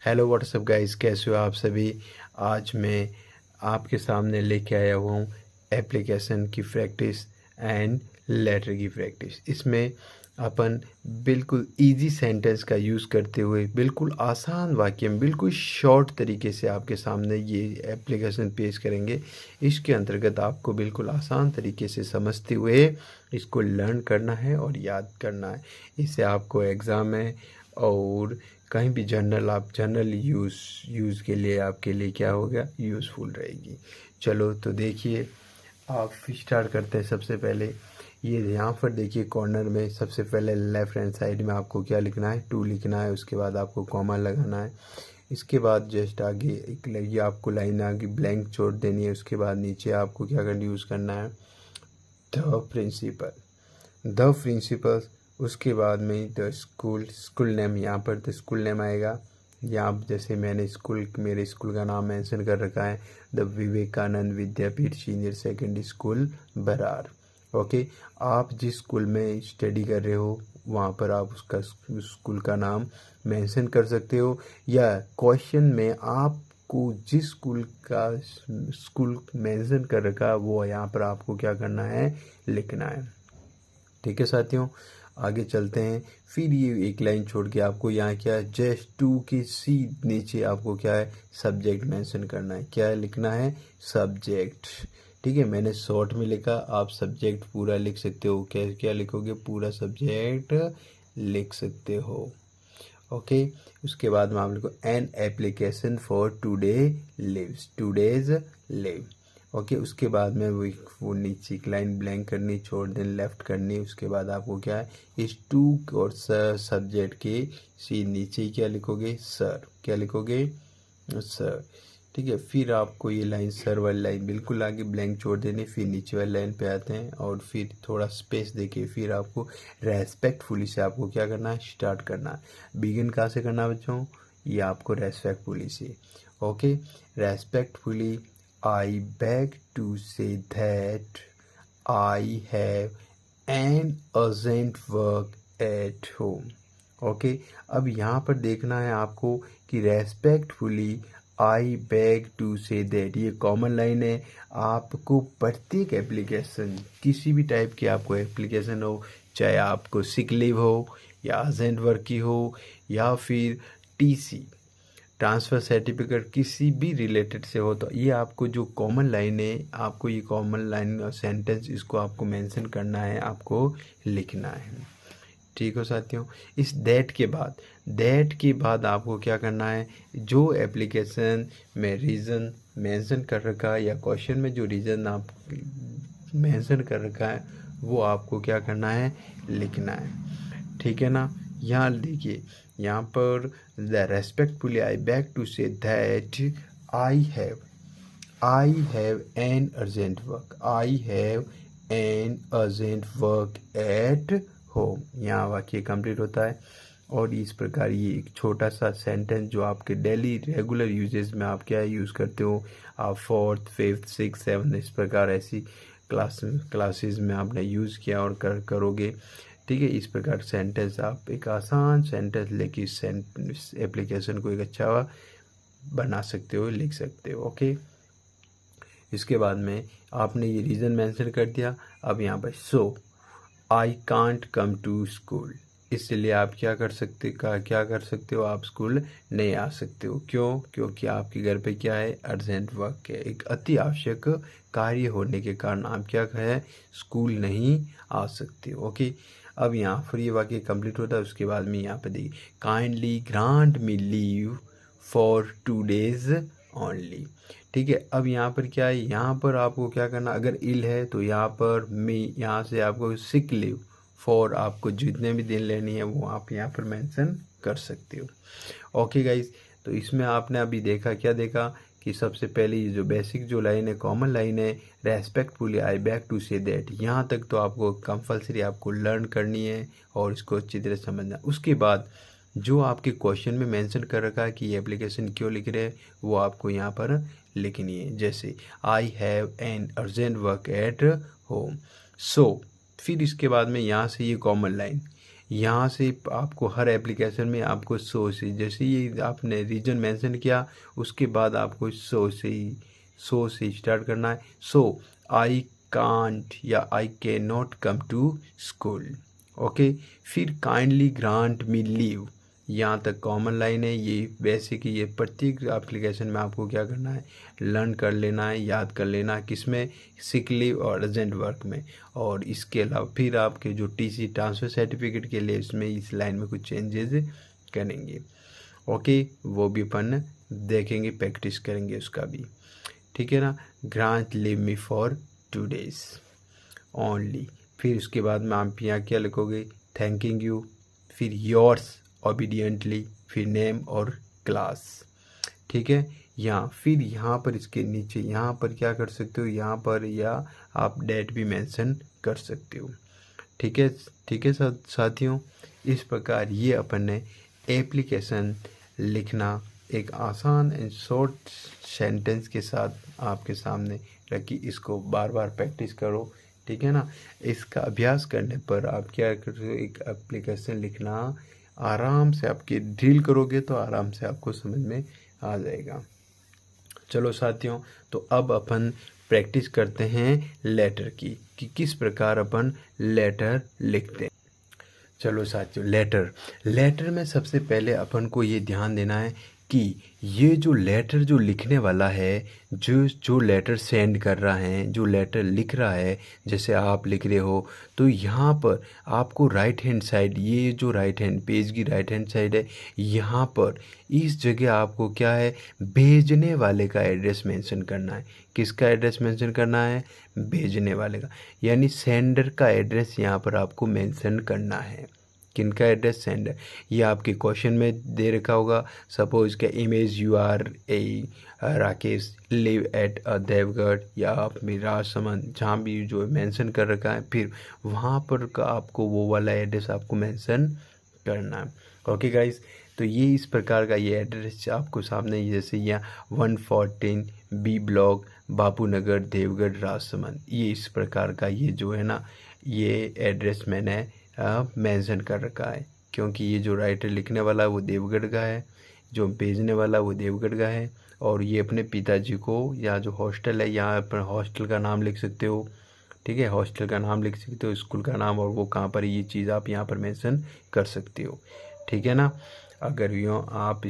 Hello what's up guys, कैसे हो आप सभी। आज मैं आपके सामने लेके आया हुआ हूँ एप्लीकेशन की प्रैक्टिस एंड लेटर की प्रैक्टिस। इसमें अपन बिल्कुल इजी सेंटेंस का यूज़ करते हुए बिल्कुल आसान वाक्य में बिल्कुल शॉर्ट तरीके से आपके सामने ये एप्लीकेशन पेश करेंगे। इसके अंतर्गत आपको बिल्कुल आसान तरीके से समझते हुए इसको लर्न करना है और याद करना है। इससे आपको एग्ज़ाम में और कहीं भी जनरल यूज़ के लिए आपके लिए क्या हो गया, यूज़फुल रहेगी। चलो तो देखिए, आप स्टार्ट करते हैं। सबसे पहले ये यहाँ पर देखिए कॉर्नर में सबसे पहले लेफ़्ट हैंड साइड में आपको क्या लिखना है, टू लिखना है। उसके बाद आपको कॉमा लगाना है। इसके बाद जस्ट आगे एक ये आपको लाइन आगे ब्लैंक छोड़ देनी है। उसके बाद नीचे आपको क्या करना, यूज़ करना है द प्रिंसिपल। उसके बाद में द स्कूल नेम, यहाँ पर द स्कूल नेम आएगा। यहाँ जैसे मैंने मेरे स्कूल का नाम मेंशन कर रखा है, the Vivekananda Vidyapeeth senior secondary school Barar. Okay, आप जिस स्कूल में स्टडी कर रहे हो वहाँ पर आप उसका स्कूल का नाम मेंशन कर सकते हो, या क्वेश्चन में आपको जिस स्कूल मेंशन कर रखा है वो यहाँ पर आपको क्या करना है, लिखना है। ठीक है साथियों, आगे चलते हैं। फिर ये एक लाइन छोड़ के आपको यहाँ क्या है, जस्ट टू के सी नीचे आपको क्या है, सब्जेक्ट मेंशन करना है। क्या लिखना है, सब्जेक्ट। ठीक है, मैंने शॉर्ट में लिखा, आप सब्जेक्ट पूरा लिख सकते हो। क्या लिखोगे, पूरा सब्जेक्ट लिख सकते हो। ओके, उसके बाद में आप लिखो an application for today's live. Okay, उसके बाद में वो नीचे एक लाइन ब्लैंक करनी, छोड़ दें लेफ्ट करनी। उसके बाद आपको क्या है, इस टू और सब्जेक्ट के सी नीचे क्या लिखोगे, सर। क्या लिखोगे, सर। ठीक है, फिर आपको ये लाइन सर वाली लाइन बिल्कुल आगे ब्लैंक छोड़ देनी। फिर नीचे वाली लाइन पे आते हैं और फिर थोड़ा स्पेस देके फिर आपको रेस्पेक्टफुली से आपको क्या करना है, स्टार्ट करना है। बिगिन कहाँ से करना है बच्चों, ये आपको रेस्पेक्टफुली से। Okay, respectfully I beg to say that I have an urgent work at home. Okay, अब यहाँ पर देखना है आपको कि respectfully I beg to say that, ये कॉमन लाइन है। आपको प्रत्येक एप्लीकेशन, किसी भी टाइप की आपको एप्लीकेशन हो, चाहे आपको सिक लीव हो या अर्जेंट वर्क की हो या फिर टीसी ट्रांसफ़र सर्टिफिकेट किसी भी रिलेटेड से हो, तो ये आपको जो कॉमन लाइन है, आपको ये कॉमन लाइन और सेंटेंस इसको आपको मेंशन करना है, आपको लिखना है। ठीक हो साथियों, इस दैट के बाद आपको क्या करना है, जो एप्लीकेशन में रीज़न मेंशन कर रखा है या क्वेश्चन में जो रीज़न आप मेंशन कर रखा है वो आपको क्या करना है, लिखना है। ठीक है ना। यहाँ देखिए, यहाँ पर the respectfully I back to say that I have an urgent work at home. यहाँ वाक्य कंप्लीट होता है। और इस प्रकार ये एक छोटा सा सेंटेंस जो आपके डेली रेगुलर यूजेस में आप क्या यूज़ करते हो, आप 4th 5th 6th 7th इस प्रकार ऐसी क्लासेस में आपने यूज़ किया और करोगे। ठीक है, इस प्रकार सेंटेंस आप एक आसान सेंटेंस लेके इस एप्लीकेशन को एक अच्छा बना सकते हो, लिख सकते हो। ओके, इसके बाद में आपने ये रीज़न मेंशन कर दिया। अब यहाँ पर so I can't come to school, इसलिए आप क्या कर सकते हो, आप स्कूल नहीं आ सकते हो। क्यों, क्योंकि आपके घर पे क्या है, अर्जेंट वर्क है, एक अति आवश्यक कार्य होने के कारण आप क्या है, स्कूल नहीं आ सकते हो। ओके, अब यहाँ पर ये वाक्य कंप्लीट होता है। उसके बाद में यहाँ पे देखिए, kindly grant me leave for 2 days only. ठीक है, अब यहाँ पर क्या है, यहाँ पर आपको क्या करना, अगर इल है तो यहाँ पर यहाँ से आपको सिक लीव फॉर आपको जितने भी दिन लेनी है वो आप यहाँ पर मेंशन कर सकते हो। ओके गाइस, तो इसमें आपने अभी क्या देखा कि सबसे पहले ये जो बेसिक जो लाइन है, कॉमन लाइन है, respectfully I back to say that, यहाँ तक तो आपको कंपलसरी आपको लर्न करनी है और इसको अच्छी तरह समझना। उसके बाद जो आपके क्वेश्चन में मेंशन कर रखा है कि ये एप्लीकेशन क्यों लिख रहे हैं, वो आपको यहाँ पर लिखनी है। जैसे I have an urgent work at home, so फिर इसके बाद में यहाँ से ये कॉमन लाइन, यहाँ से आपको हर एप्लीकेशन में आपको सो से, जैसे ये आपने रीजन मेंशन किया उसके बाद आपको सो से स्टार्ट करना है। सो आई कांट या I can not come to school. Okay, फिर काइंडली ग्रांट मी लीव, यहाँ तक कॉमन लाइन है। ये वैसे कि ये प्रत्येक एप्लीकेशन में आपको क्या करना है, लर्न कर लेना है, याद कर लेना है, किसमें, सिक लीव और अर्जेंट वर्क में। और इसके अलावा फिर आपके जो टीसी ट्रांसफ़र सर्टिफिकेट के लिए इसमें इस लाइन में कुछ चेंजेस करेंगे। ओके, वो भी अपन देखेंगे, प्रैक्टिस करेंगे उसका भी, ठीक है ना। Grant leave me for 2 days only. फिर उसके बाद में आप यहाँ क्या लिखोगे, थैंकिंग यू, फिर योर्स ओबीडियंटली, फिर नेम और क्लास, ठीक है। फिर यहाँ पर इसके नीचे यहाँ पर क्या कर सकते हो, यहाँ पर या आप डेट भी मेंशन कर सकते हो, ठीक है। ठीक है साथियों, इस प्रकार ये अपन ने एप्लीकेशन लिखना एक आसान एंड शॉर्ट सेंटेंस के साथ आपके सामने रखी। इसको बार बार प्रैक्टिस करो, ठीक है ना। इसका अभ्यास करने पर आप क्या कर रहे हो, एक एप्लीकेशन लिखना आराम से आपकी ड्रिल करोगे तो आराम से आपको समझ में आ जाएगा। चलो साथियों, तो अब अपन प्रैक्टिस करते हैं लेटर की, कि किस प्रकार अपन लेटर लिखते हैं। चलो साथियों, लेटर में सबसे पहले अपन को ये ध्यान देना है कि ये जो लेटर जो लिखने वाला है, जो लेटर सेंड कर रहा है, जो लेटर लिख रहा है, जैसे आप लिख रहे हो, तो यहाँ पर आपको राइट हैंड साइड, ये जो राइट हैंड पेज की राइट हैंड साइड है, यहाँ पर इस जगह आपको क्या है, भेजने वाले का एड्रेस मेंशन करना है। किसका एड्रेस मेंशन करना है, भेजने वाले का, यानी सेंडर का एड्रेस यहाँ पर आपको मेंशन करना है। किनका एड्रेस, सेंडर। ये आपके क्वेश्चन में दे रखा होगा, सपोज का imagine you are a Rakesh live at Devgarh, या आप राजसमंद, जहाँ भी जो मेंशन कर रखा है, फिर वहाँ पर का आपको वो वाला एड्रेस आपको मेंशन करना है। ओके गाइस, तो ये इस प्रकार का ये एड्रेस आपको सामने, जैसे यहाँ 114 बी ब्लॉक बापू नगर देवगढ़ राजसमंद, ये इस प्रकार का ये जो है ना, ये एड्रेस मैंने मेंशन कर रखा है, क्योंकि ये जो राइटर लिखने वाला है वो देवगढ़ का है, जो भेजने वाला वो देवगढ़ का है। और ये अपने पिताजी को, या जो हॉस्टल है यहाँ पर हॉस्टल का नाम लिख सकते हो, ठीक है, हॉस्टल का नाम लिख सकते हो, स्कूल का नाम, और वो कहाँ पर, ये चीज़ आप यहाँ पर मेंशन कर सकते हो, ठीक है ना। अगर यूँ आप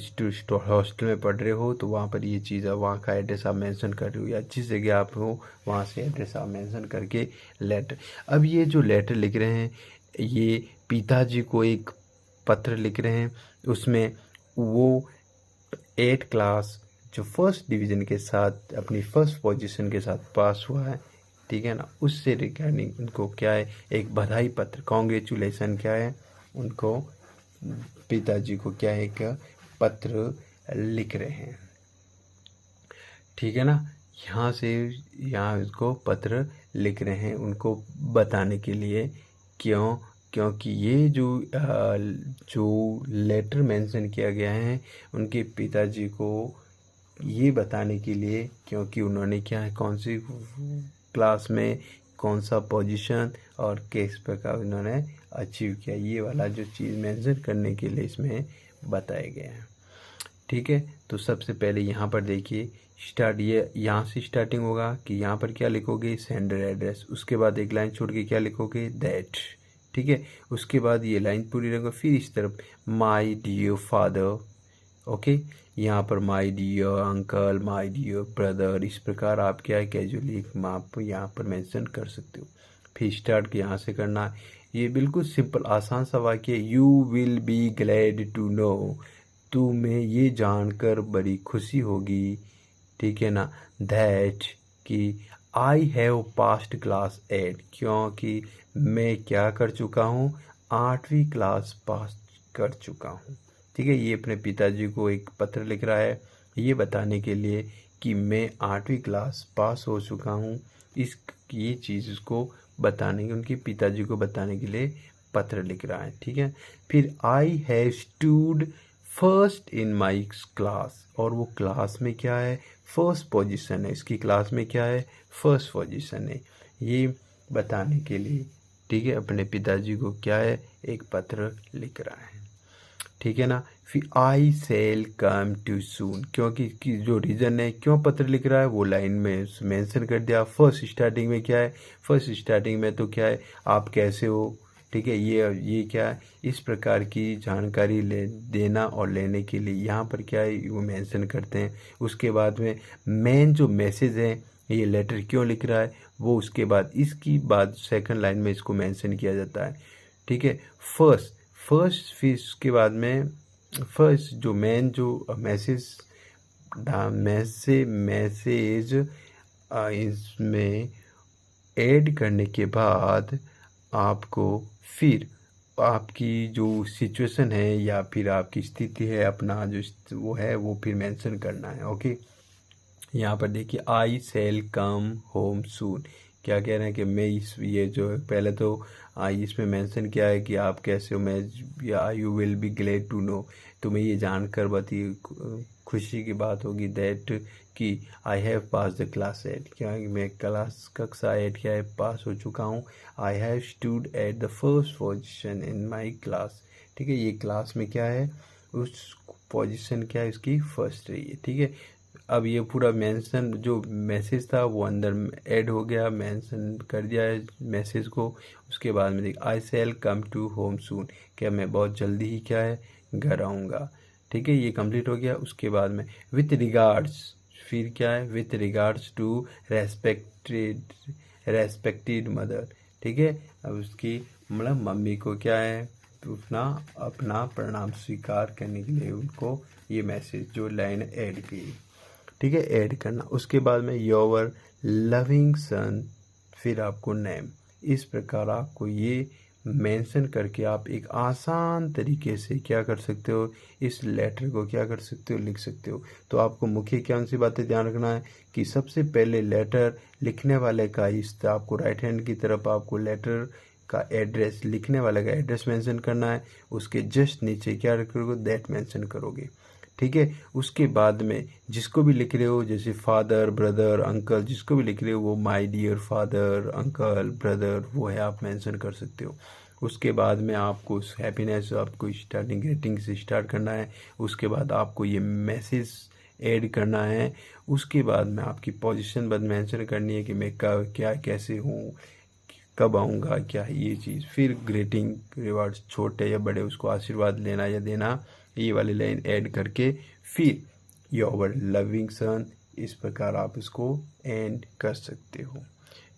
हॉस्टल में पढ़ रहे हो तो वहाँ पर ये चीज़, वहाँ का एड्रेस आप मेंशन कर रहे हो, या जिस जगह आप हो वहाँ से एड्रेस आप मेंशन करके लेटर। अब ये जो लेटर लिख रहे हैं, ये पिताजी को एक पत्र लिख रहे हैं, उसमें वो 8 क्लास जो फर्स्ट डिवीज़न के साथ अपनी फर्स्ट पोजीशन के साथ पास हुआ है, ठीक है ना, उससे रिगार्डिंग उनको क्या है, एक बधाई पत्र, कॉन्ग्रेचुलेसन क्या है, उनको पिताजी को क्या है, एक पत्र लिख रहे हैं, ठीक है ना। यहाँ से यहाँ उसको पत्र लिख रहे हैं उनको बताने के लिए, क्योंकि ये जो लेटर मेंशन किया गया है उनके पिताजी को ये बताने के लिए, क्योंकि उन्होंने क्या है, कौन सी क्लास में कौन सा पोजीशन और किस प्रकार उन्होंने अचीव किया, ये वाला जो चीज़ मेंशन करने के लिए इसमें बताया गया है, ठीक है। तो सबसे पहले यहाँ पर देखिए स्टार्ट, ये यहाँ से स्टार्टिंग होगा कि यहाँ पर क्या लिखोगे, सेंडर एड्रेस, उसके बाद एक लाइन छोड़ के क्या लिखोगे, दैट, ठीक है। उसके बाद ये लाइन पूरी रहेगा, फिर इस तरफ माय डियर फादर, ओके, यहाँ पर my dear uncle, my dear brother, इस प्रकार आप क्या है, कैजुअली आप यहाँ पर मेंशन कर सकते हो। फिर स्टार्ट यहाँ से करना है, ये बिल्कुल सिंपल आसान सा वाक्य, you will be glad to know, तुम्हें ये जानकर बड़ी खुशी होगी, ठीक है ना, दैट कि आई हैव पास्ड क्लास 8, क्योंकि मैं क्या कर चुका हूँ, 8वीं क्लास पास कर चुका हूँ, ठीक है। ये अपने पिताजी को एक पत्र लिख रहा है, ये बताने के लिए कि मैं 8वीं क्लास पास हो चुका हूँ, ये चीज़ को बताने के, उनके पिताजी को बताने के लिए पत्र लिख रहा है, ठीक है। फिर I have stood first in my class, और वो क्लास में क्या है, फर्स्ट पोजीशन है, इसकी क्लास में क्या है, फर्स्ट पोजीशन है, ये बताने के लिए, ठीक है, अपने पिताजी को क्या है, एक पत्र लिख रहा है, ठीक है ना। फिर आई सेल कम टू सून, क्योंकि जो रीज़न है क्यों पत्र लिख रहा है वो लाइन में मेंशन कर दिया। फर्स्ट स्टार्टिंग में क्या है, फर्स्ट स्टार्टिंग में तो क्या है, आप कैसे हो, ठीक है, ये क्या है, इस प्रकार की जानकारी देना और लेने के लिए यहाँ पर क्या है वो मेंशन करते हैं। उसके बाद में मेन जो मैसेज है, ये लेटर क्यों लिख रहा है वो, उसके बाद इसकी बाद सेकंड लाइन में इसको मेंशन किया जाता है, ठीक है। फर्स्ट फिर उसके बाद में फर्स्ट जो मेन जो मैसेज इसमें ऐड करने के बाद आपको फिर आपकी जो सिचुएशन है या फिर आपकी स्थिति है, अपना जो वो है वो फिर मेंशन करना है। ओके, यहाँ पर देखिए आई सेल कम होम सून, क्या कह रहे हैं कि मैं ये जो है पहले तो आई इसमें मेंशन किया है कि आप कैसे हो, मैं या you will be glad to know, तुम्हें ये जानकर बहुत ही खुशी की बात होगी दैट कि I have pass the class 8, क्या मैं कक्षा 8 क्या है पास हो चुका हूँ। I have stood at the first position in my class, ठीक है, ये क्लास में क्या है उस पोजीशन क्या है इसकी फर्स्ट रही है, ठीक है। अब ये पूरा मेंशन जो मैसेज था वो अंदर ऐड हो गया, मेंशन कर दिया है मैसेज को। उसके बाद में देख आई cell come to home soon, क्या मैं बहुत जल्दी ही क्या है घर आऊँगा, ठीक है, ये कंप्लीट हो गया। उसके बाद में विथ रिगार्ड्स, फिर क्या है with regards to respected mother, ठीक है। अब उसकी मतलब मम्मी को क्या है अपना प्रणाम स्वीकार करने के लिए उनको ये मैसेज जो लाइन ऐड की, ठीक है, ऐड करना। उसके बाद में योर लविंग सन, फिर आपको नेम, इस प्रकार आपको ये मेंशन करके आप एक आसान तरीके से क्या कर सकते हो, इस लेटर को क्या कर सकते हो, लिख सकते हो। तो आपको मुख्य कौन सी बातें ध्यान रखना है कि सबसे पहले लेटर लिखने वाले का आपको राइट हैंड की तरफ आपको लेटर का एड्रेस, लिखने वाले का एड्रेस मेंशन करना है, उसके जस्ट नीचे क्या रखोगे दैट मेंशन करोगे, ठीक है। उसके बाद में जिसको भी लिख रहे हो, जैसे फादर, ब्रदर, अंकल, जिसको भी लिख रहे हो वो my dear father, uncle, brother वो है आप मेंशन कर सकते हो। उसके बाद में आपको हैप्पीनेस आपको स्टार्टिंग ग्रीटिंग से स्टार्ट करना है। उसके बाद आपको ये मैसेज ऐड करना है। उसके बाद में आपकी पोजीशन बद मेंशन करनी है कि मैं क्या कैसे हूँ, कब आऊँगा, क्या है ये चीज़। फिर ग्रीटिंग रिवार्ड्स छोटे या बड़े उसको आशीर्वाद लेना या देना, ये वाली लाइन ऐड करके फिर योर लविंग सन, इस प्रकार आप इसको एंड कर सकते हो,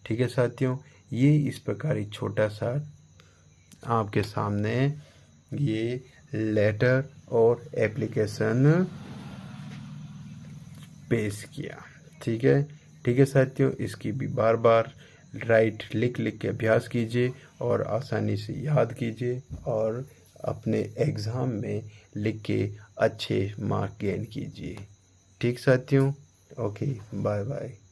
ठीक है साथियों। ये इस प्रकार एक छोटा सा आपके सामने ये लेटर और एप्लीकेशन पेश किया, ठीक है साथियों। इसकी भी बार बार लिख के अभ्यास कीजिए और आसानी से याद कीजिए और अपने एग्ज़ाम में लिख के अच्छे मार्क गेन कीजिए, ठीक साथियों। Okay, bye bye.